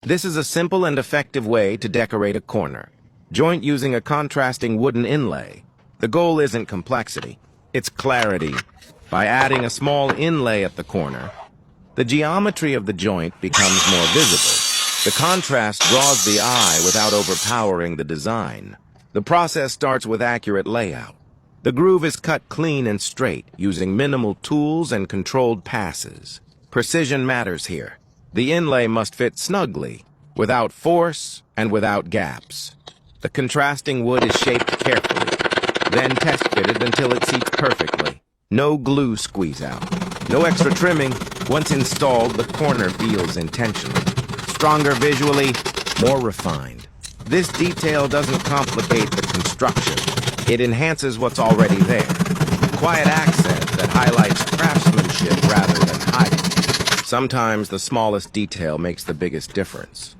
This is a simple and effective way to decorate a corner. Joint using a contrasting wooden inlay. The goal isn't complexity, it's clarity. By adding a small inlay at the corner, the geometry of the joint becomes more visible. The contrast draws the eye without overpowering the design. The process starts with accurate layout. The groove is cut clean and straight, using minimal tools and controlled passes. Precision matters here. The inlay must fit snugly, without force and without gaps. The contrasting wood is shaped carefully, then test-fitted until it seats perfectly. No glue squeeze out. No extra trimming. Once installed, the corner feels intentional. Stronger visually, more refined. This detail doesn't complicate the construction. It enhances what's already there. Quiet accent that highlights craftsmanship rather than height. Sometimes the smallest detail makes the biggest difference.